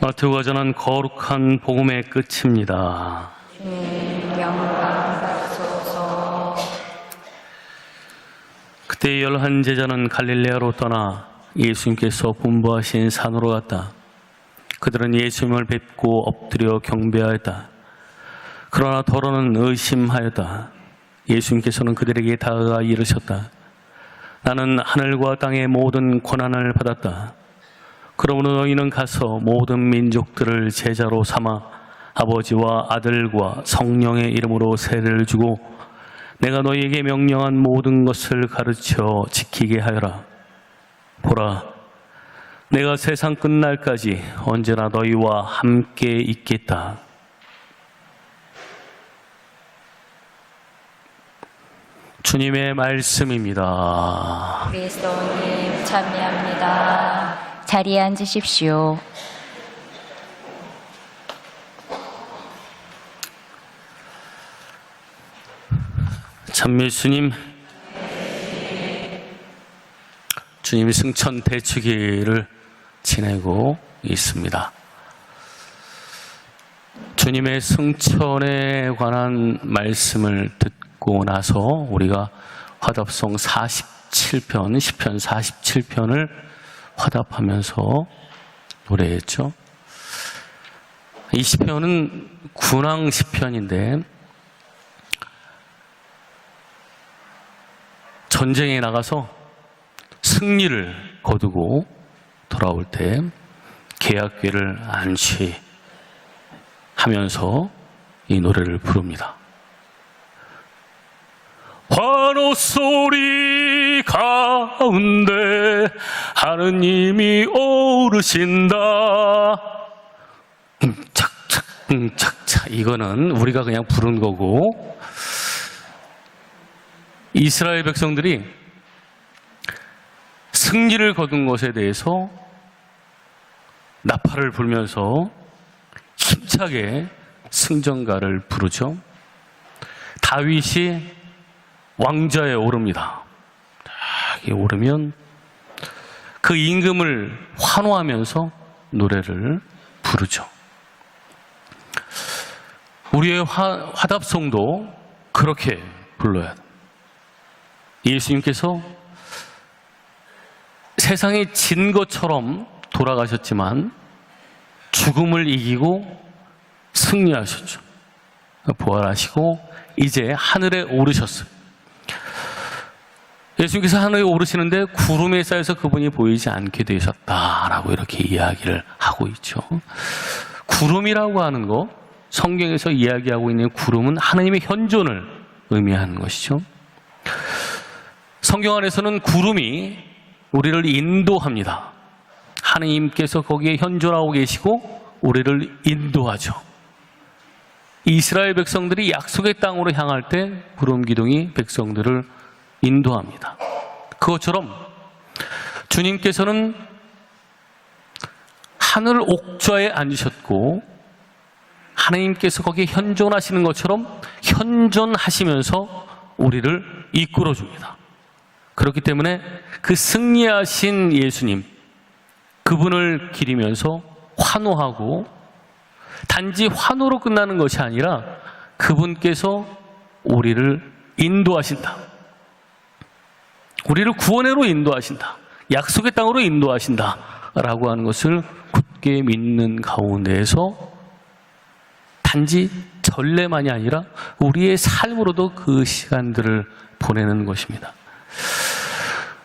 마태오가 전한 거룩한 복음의 끝입니다. 주님 영광 받소서. 그때 11 제자는 갈릴레아로 떠나 예수님께서 분부하신 산으로 갔다. 그들은 예수님을 뵙고 엎드려 경배하였다. 그러나 더러는 의심하였다. 예수님께서는 그들에게 다가가 이르셨다. 나는 하늘과 땅의 모든 권한을 받았다. 그러므로 너희는 가서 모든 민족들을 제자로 삼아 아버지와 아들과 성령의 이름으로 세례를 주고 내가 너희에게 명령한 모든 것을 가르쳐 지키게 하여라. 보라, 내가 세상 끝날까지 언제나 너희와 함께 있겠다. 주님의 말씀입니다. 그리스도님 찬미합니다. 자리에 앉으십시오. 참미수님, 주님이 승천 대축일을 지내고 있습니다. 주님의 승천에 관한 말씀을 듣고 나서 우리가 화답송 47편, 시편 47편을 화답하면서 노래했죠. 이 시편은 군왕 시편인데 전쟁에 나가서 승리를 거두고 돌아올 때 계약궤를 안치하면서 이 노래를 부릅니다. 환호 소리 가운데 하느님이 오르신다. 착착 착착. 이거는 우리가 그냥 부른 거고, 이스라엘 백성들이 승리를 거둔 것에 대해서 나팔을 불면서 힘차게 승전가를 부르죠. 다윗이 왕좌에 오릅니다. 딱 오르면 그 임금을 환호하면서 노래를 부르죠. 우리의 화답송도 그렇게 불러야 합니다. 예수님께서 세상이 진 것처럼 돌아가셨지만 죽음을 이기고 승리하셨죠. 부활하시고 이제 하늘에 오르셨어요. 예수님께서 하늘에 오르시는데 구름에 쌓여서 그분이 보이지 않게 되셨다라고 이렇게 이야기를 하고 있죠. 구름이라고 하는 거, 성경에서 이야기하고 있는 구름은 하나님의 현존을 의미하는 것이죠. 성경 안에서는 구름이 우리를 인도합니다. 하나님께서 거기에 현존하고 계시고 우리를 인도하죠. 이스라엘 백성들이 약속의 땅으로 향할 때 구름 기둥이 백성들을 인도합니다. 그것처럼 주님께서는 하늘 옥좌에 앉으셨고 하나님께서 거기에 현존하시는 것처럼 현존하시면서 우리를 이끌어줍니다. 그렇기 때문에 그 승리하신 예수님, 그분을 기리면서 환호하고, 단지 환호로 끝나는 것이 아니라 그분께서 우리를 인도하신다. 우리를 구원으로 인도하신다. 약속의 땅으로 인도하신다. 라고 하는 것을 굳게 믿는 가운데에서 단지 전례만이 아니라 우리의 삶으로도 그 시간들을 보내는 것입니다.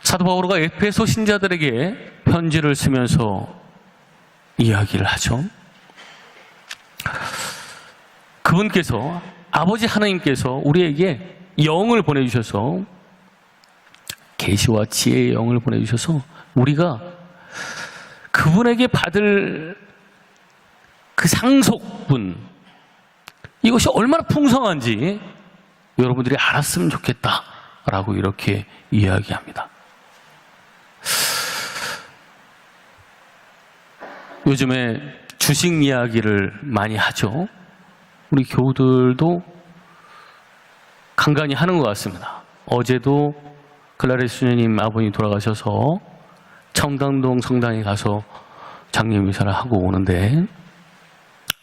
사도 바오로가 에베소 신자들에게 편지를 쓰면서 이야기를 하죠. 그분께서, 아버지 하나님께서 우리에게 영을 보내주셔서, 계시와 지혜의 영을 보내주셔서 우리가 그분에게 받을 그 상속분, 이것이 얼마나 풍성한지 여러분들이 알았으면 좋겠다라고 이렇게 이야기합니다. 요즘에 주식 이야기를 많이 하죠. 우리 교우들도 간간히 하는 것 같습니다. 어제도 클라레스 수녀님 아버님 돌아가셔서 청담동 성당에 가서 장례미사를 하고 오는데,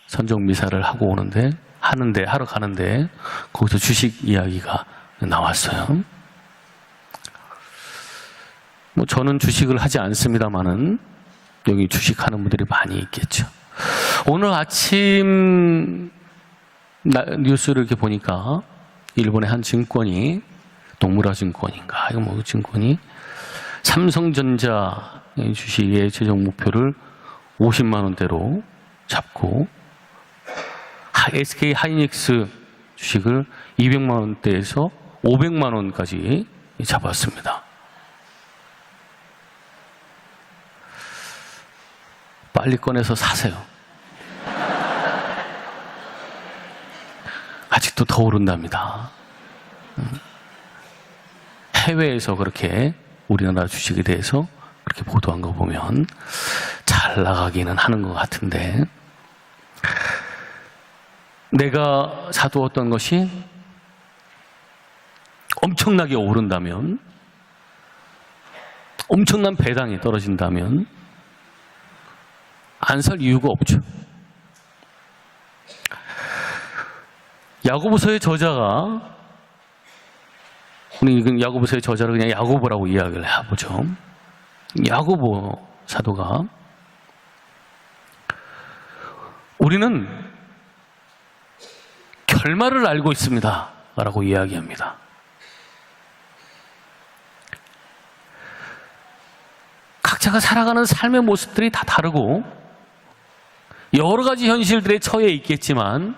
선정미사를 하고 오는데, 하러 가는데, 거기서 주식 이야기가 나왔어요. 뭐 저는 주식을 하지 않습니다만은 여기 주식하는 분들이 많이 있겠죠. 오늘 아침 뉴스를 이렇게 보니까 일본의 한 증권이, 동무라 증권인가, 이거 뭐 증권이 삼성전자 주식의 최종 목표를 50만 원대로 잡고 SK 하이닉스 주식을 200만 원대에서 500만 원까지 잡았습니다. 빨리 꺼내서 사세요. 아직도 더 오른답니다. 해외에서 그렇게 우리나라 주식에 대해서 그렇게 보도한 거 보면 잘 나가기는 하는 것 같은데, 내가 사두었던 것이 엄청나게 오른다면, 엄청난 배당이 떨어진다면 안 살 이유가 없죠. 야고보서의 저자가, 우리 야고보서의 저자를 그냥 야고보라고 이야기를 해보죠. 야고보 사도가, 우리는 결말을 알고 있습니다 라고 이야기합니다. 각자가 살아가는 삶의 모습들이 다 다르고 여러 가지 현실들에 처해 있겠지만,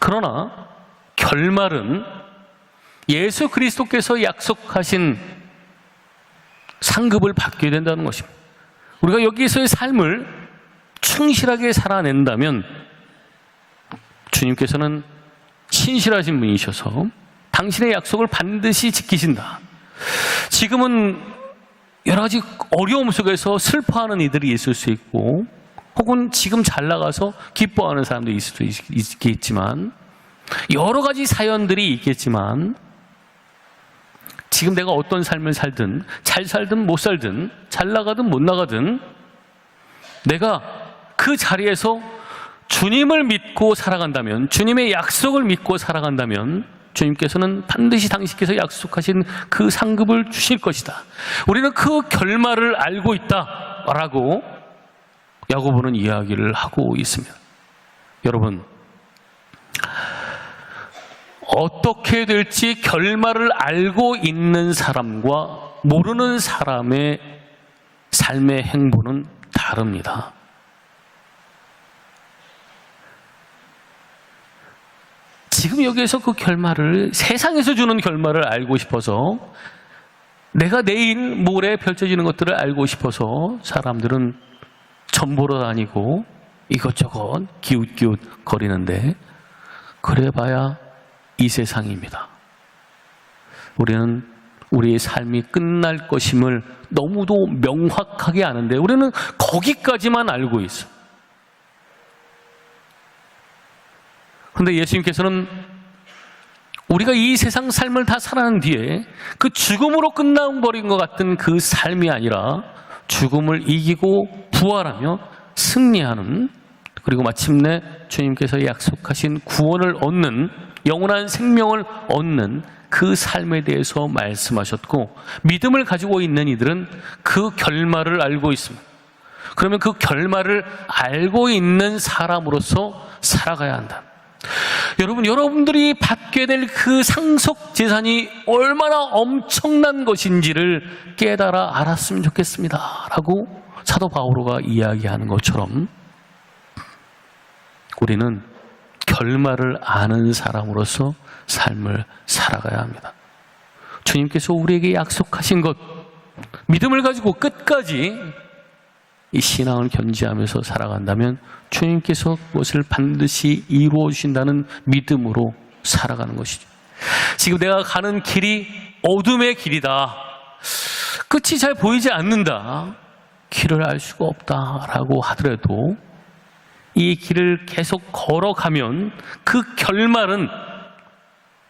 그러나 결말은 예수 그리스도께서 약속하신 상급을 받게 된다는 것입니다. 우리가 여기서의 삶을 충실하게 살아낸다면 주님께서는 신실하신 분이셔서 당신의 약속을 반드시 지키신다. 지금은 여러 가지 어려움 속에서 슬퍼하는 이들이 있을 수 있고, 혹은 지금 잘 나가서 기뻐하는 사람도 있을 수도 있겠지만, 여러 가지 사연들이 있겠지만, 지금 내가 어떤 삶을 살든, 잘 살든 못 살든, 잘 나가든 못 나가든, 내가 그 자리에서 주님을 믿고 살아간다면, 주님의 약속을 믿고 살아간다면 주님께서는 반드시 당신께서 약속하신 그 상급을 주실 것이다. 우리는 그 결말을 알고 있다라고 야고보는 이야기를 하고 있습니다. 여러분, 어떻게 될지 결말을 알고 있는 사람과 모르는 사람의 삶의 행보는 다릅니다. 지금 여기에서 그 결말을, 세상에서 주는 결말을 알고 싶어서, 내가 내일 모레 펼쳐지는 것들을 알고 싶어서 사람들은 점 보러 다니고 이것저것 기웃기웃 거리는데, 그래봐야 이 세상입니다. 우리는 우리의 삶이 끝날 것임을 너무도 명확하게 아는데 우리는 거기까지만 알고 있어요. 그런데 예수님께서는 우리가 이 세상 삶을 다 살아난 뒤에 그 죽음으로 끝나버린 것 같은 그 삶이 아니라 죽음을 이기고 부활하며 승리하는, 그리고 마침내 주님께서 약속하신 구원을 얻는, 영원한 생명을 얻는 그 삶에 대해서 말씀하셨고, 믿음을 가지고 있는 이들은 그 결말을 알고 있습니다. 그러면 그 결말을 알고 있는 사람으로서 살아가야 한다. 여러분, 여러분들이 받게 될 그 상속 재산이 얼마나 엄청난 것인지를 깨달아 알았으면 좋겠습니다 라고 사도 바오로가 이야기하는 것처럼, 우리는 결말을 아는 사람으로서 삶을 살아가야 합니다. 주님께서 우리에게 약속하신 것, 믿음을 가지고 끝까지 이 신앙을 견지하면서 살아간다면 주님께서 그것을 반드시 이루어 주신다는 믿음으로 살아가는 것이죠. 지금 내가 가는 길이 어둠의 길이다, 끝이 잘 보이지 않는다, 길을 알 수가 없다라고 하더라도 이 길을 계속 걸어가면 그 결말은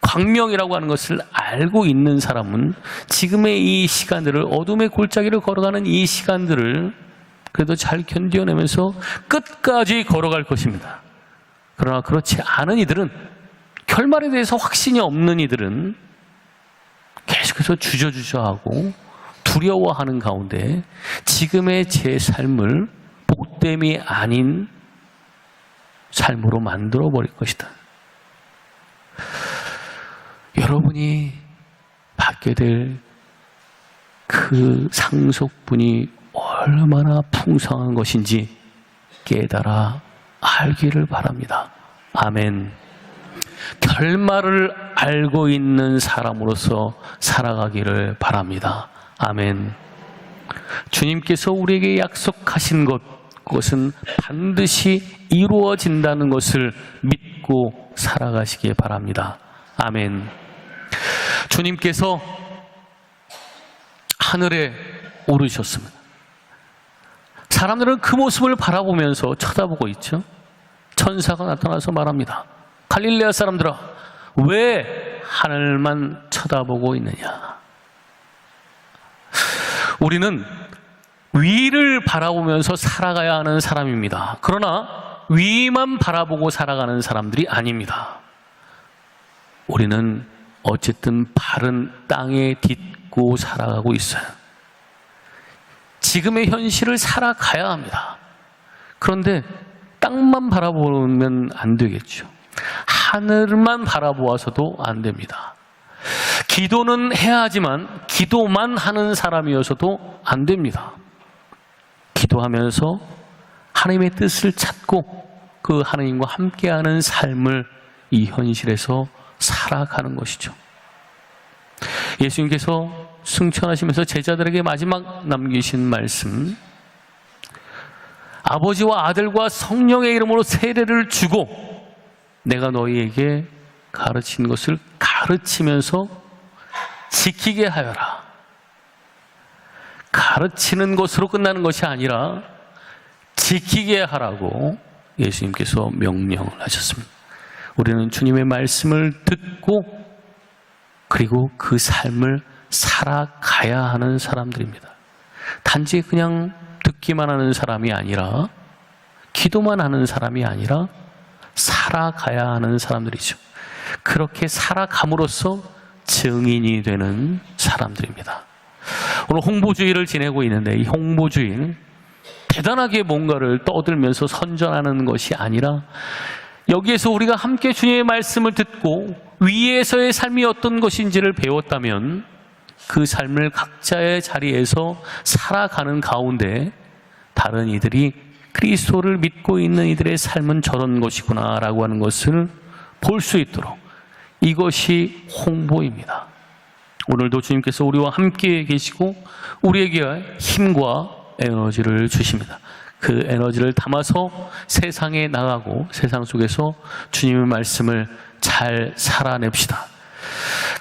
광명이라고 하는 것을 알고 있는 사람은 지금의 이 시간들을, 어둠의 골짜기를 걸어가는 이 시간들을 그래도 잘 견뎌내면서 끝까지 걸어갈 것입니다. 그러나 그렇지 않은 이들은, 결말에 대해서 확신이 없는 이들은 계속해서 주저주저하고 두려워하는 가운데 지금의 제 삶을 복됨이 아닌 삶으로 만들어 버릴 것이다. 여러분이 받게 될 그 상속분이 얼마나 풍성한 것인지 깨달아 알기를 바랍니다. 아멘. 결말을 알고 있는 사람으로서 살아가기를 바랍니다. 아멘. 주님께서 우리에게 약속하신 것, 그것은 반드시 이루어진다는 것을 믿고 살아가시기 바랍니다. 아멘. 주님께서 하늘에 오르셨습니다. 사람들은 그 모습을 바라보면서 쳐다보고 있죠. 천사가 나타나서 말합니다. 갈릴레아 사람들아, 왜 하늘만 쳐다보고 있느냐? 우리는 위를 바라보면서 살아가야 하는 사람입니다. 그러나 위만 바라보고 살아가는 사람들이 아닙니다. 우리는 어쨌든 발은 땅에 딛고 살아가고 있어요. 지금의 현실을 살아가야 합니다. 그런데 땅만 바라보면 안 되겠죠. 하늘만 바라보아서도 안 됩니다. 기도는 해야 하지만 기도만 하는 사람이어서도 안 됩니다. 기도하면서 하나님의 뜻을 찾고 그 하나님과 함께하는 삶을 이 현실에서 살아가는 것이죠. 예수님께서 승천하시면서 제자들에게 마지막 남기신 말씀, 아버지와 아들과 성령의 이름으로 세례를 주고 내가 너희에게 가르친 것을 가르치면서 지키게 하여라. 가르치는 것으로 끝나는 것이 아니라 지키게 하라고 예수님께서 명령을 하셨습니다. 우리는 주님의 말씀을 듣고 그리고 그 삶을 살아가야 하는 사람들입니다. 단지 그냥 듣기만 하는 사람이 아니라, 기도만 하는 사람이 아니라 살아가야 하는 사람들이죠. 그렇게 살아감으로써 증인이 되는 사람들입니다. 오늘 홍보주의를 지내고 있는데 이 홍보주의는 대단하게 뭔가를 떠들면서 선전하는 것이 아니라, 여기에서 우리가 함께 주님의 말씀을 듣고 위에서의 삶이 어떤 것인지를 배웠다면 그 삶을 각자의 자리에서 살아가는 가운데 다른 이들이 그리스도를 믿고 있는 이들의 삶은 저런 것이구나 라고 하는 것을 볼 수 있도록, 이것이 홍보입니다. 오늘도 주님께서 우리와 함께 계시고 우리에게 힘과 에너지를 주십니다. 그 에너지를 담아서 세상에 나가고 세상 속에서 주님의 말씀을 잘 살아냅시다.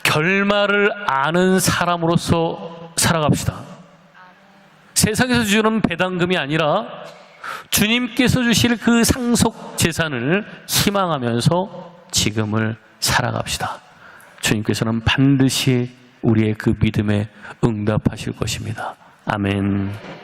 결말을 아는 사람으로서 살아갑시다. 세상에서 주는 배당금이 아니라 주님께서 주실 그 상속 재산을 희망하면서 지금을 살아갑시다. 주님께서는 반드시 우리의 그 믿음에 응답하실 것입니다. 아멘.